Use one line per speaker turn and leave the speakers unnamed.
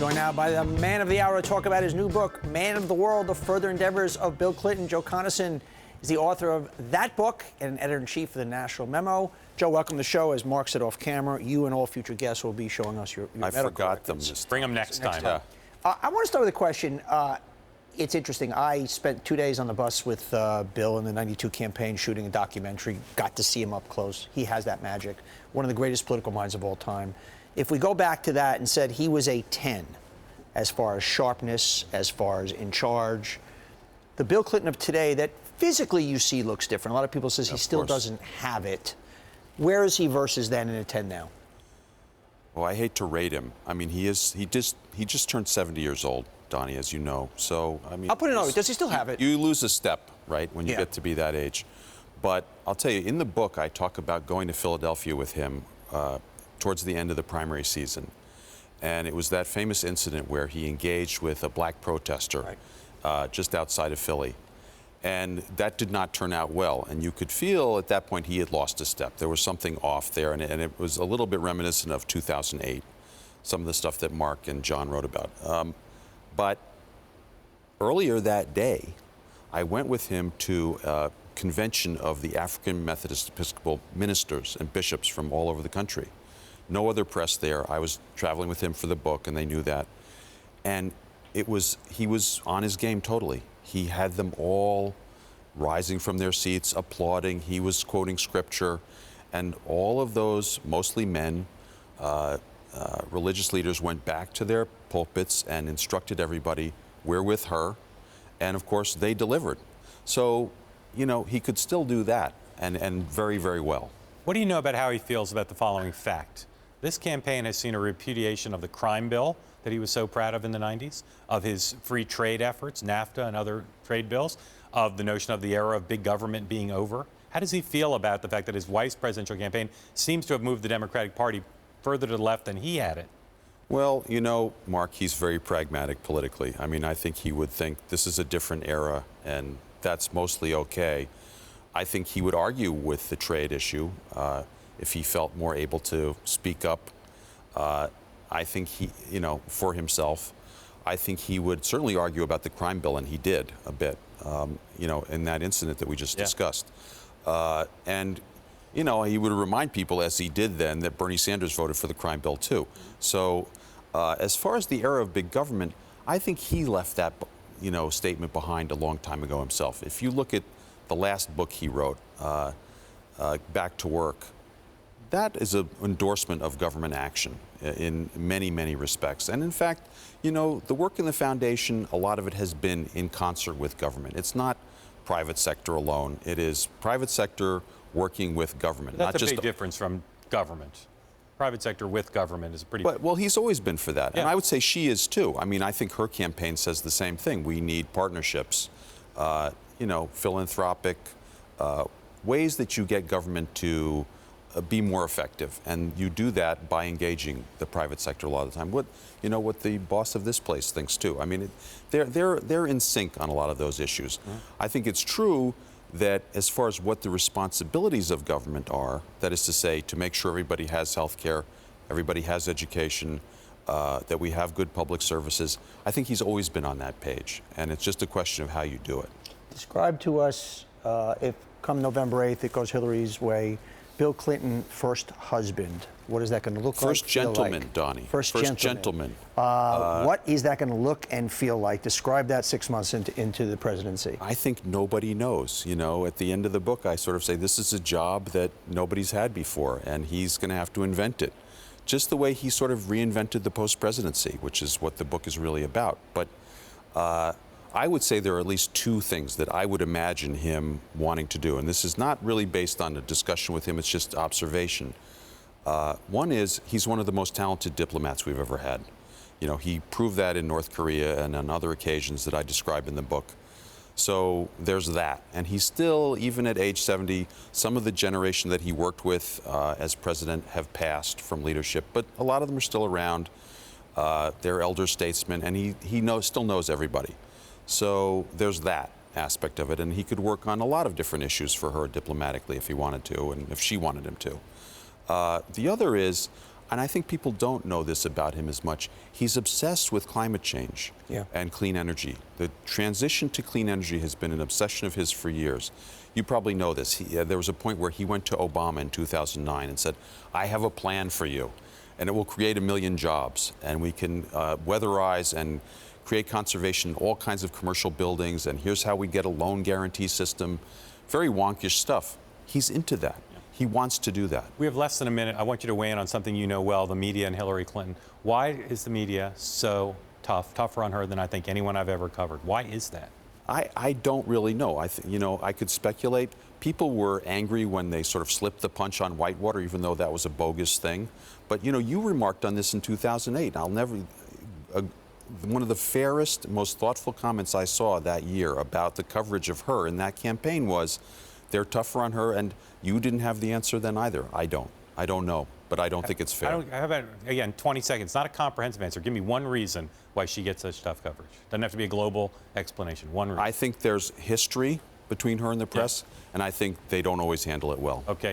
Joined now by the man of the hour to talk about his new book, Man of the World, The Further Endeavors of Bill Clinton. Joe Conason is the author of that book and editor-in-chief of the National Memo. Joe, welcome to the show. As Mark said off camera, you and all future guests will be showing us your medical
forgot them.
records.
Bring them next time.
Yeah. I want to start with a question. It's interesting. I spent 2 days on the bus with Bill in the '92 campaign shooting a documentary. Got to see him up close. He has that magic. One of the greatest political minds of all time. If we go back to that and said he was a 10 as far as sharpness, as far as in charge, the Bill Clinton of today that physically you see looks different. A lot of people says he still doesn't have it. Where is he versus then in a 10 now?
Well, I hate to rate him. I mean, he just turned 70 years old, Donnie, as you know. So, I mean,
I'll put it on. Does he still have it?
You lose a step, right, when you get to be that age. But I'll tell you, in the book, I talk about going to Philadelphia with him towards the end of the primary season. And it was that famous incident where he engaged with a black protester just outside of Philly. And that did not turn out well. And you could feel at that point he had lost a step. There was something off there. And it was a little bit reminiscent of 2008, some of the stuff that Mark and John wrote about. But earlier that day, I went with him to a convention of the African Methodist Episcopal ministers and bishops from all over the country. No other press there. I was traveling with him for the book, and they knew that. And he was on his game totally. He had them all rising from their seats, applauding. He was quoting scripture. And all of those, mostly men, religious leaders went back to their pulpits and instructed everybody, we're with her. And of course, they delivered. So, you know, he could still do that, and very, very well.
What do you know about how he feels about the following fact? This campaign has seen a repudiation of the crime bill that he was so proud of in the 90s, of his free trade efforts, NAFTA and other trade bills, of the notion of the era of big government being over. How does he feel about the fact that his wife's presidential campaign seems to have moved the Democratic Party further to the left than he had it?
Well, you know, Mark, he's very pragmatic politically. I mean, I think he would think this is a different era, and that's mostly okay. I think he would argue with the trade issue if he felt more able to speak up. I think he, you know, for himself, I think he would certainly argue about the crime bill, and he did a bit, you know, in that incident that we just discussed. And, you know, he would remind people, as he did then, that Bernie Sanders voted for the crime bill, too. So as far as the era of big government, I think he left that, you know, statement behind a long time ago himself. If you look at the last book he wrote, Back to Work, that is an endorsement of government action in many, many respects. And in fact, you know, the work in the foundation, a lot of it has been in concert with government. It's not private sector alone. It is private sector working with government.
That's
not just
a big difference from government. Private sector with government is a pretty...
Well, he's always been for that. And I would say she is too. I mean, I think her campaign says the same thing. We need partnerships, you know, philanthropic ways that you get government to be more effective, and you do that by engaging the private sector a lot of the time. What the boss of this place thinks too. I mean, they're in sync on a lot of those issues. I think it's true that as far as what the responsibilities of government are, that is to say, to make sure everybody has health care, everybody has education, that we have good public services. I think he's always been on that page, and it's just a question of how you do it.
Describe to us, if come November 8th it goes Hillary's way, Bill Clinton, first husband. What is that going to look like?
First gentleman,
like?
Donnie.
First gentleman.
Gentleman.
What is that going to look and feel like? Describe that 6 months into the presidency.
I think nobody knows. You know, at the end of the book, I sort of say this is a job that nobody's had before, and he's going to have to invent it. Just the way he sort of reinvented the post-presidency, which is what the book is really about. But I would say there are at least two things that I would imagine him wanting to do. And this is not really based on a discussion with him, it's just observation. One is he's one of the most talented diplomats we've ever had. You know, he proved that in North Korea and on other occasions that I describe in the book. So there's that. And he's still, even at age 70, some of the generation that he worked with as president have passed from leadership, but a lot of them are still around. They're elder statesmen, and he still knows everybody. So there's that aspect of it, and he could work on a lot of different issues for her diplomatically if he wanted to, and if she wanted him to. The other is, and I think people don't know this about him as much, he's obsessed with climate change and clean energy. The transition to clean energy has been an obsession of his for years. You probably know this. There was a point where he went to Obama in 2009 and said, I have a plan for you, and it will create 1 million jobs, and we can weatherize and create conservation in all kinds of commercial buildings, and here's how we get a loan guarantee system. Very wonkish stuff. He's into that. He wants to do that.
We have less than a minute. I want you to weigh in on something you know well, the media and Hillary Clinton. Why is the media so tougher on her than I think anyone I've ever covered? Why is that?
I don't really know. I could speculate. People were angry when they sort of slipped the punch on Whitewater, even though that was a bogus thing. But you remarked on this in 2008. I'll never. One of the fairest, most thoughtful comments I saw that year about the coverage of her in that campaign was, they're tougher on her, and you didn't have the answer then either. I don't know, but I don't think it's fair.
How about, again, 20 seconds, not a comprehensive answer. Give me one reason why she gets such tough coverage. Doesn't have to be a global explanation. One reason.
I think there's history between her and the press, and I think they don't always handle it well.
Okay.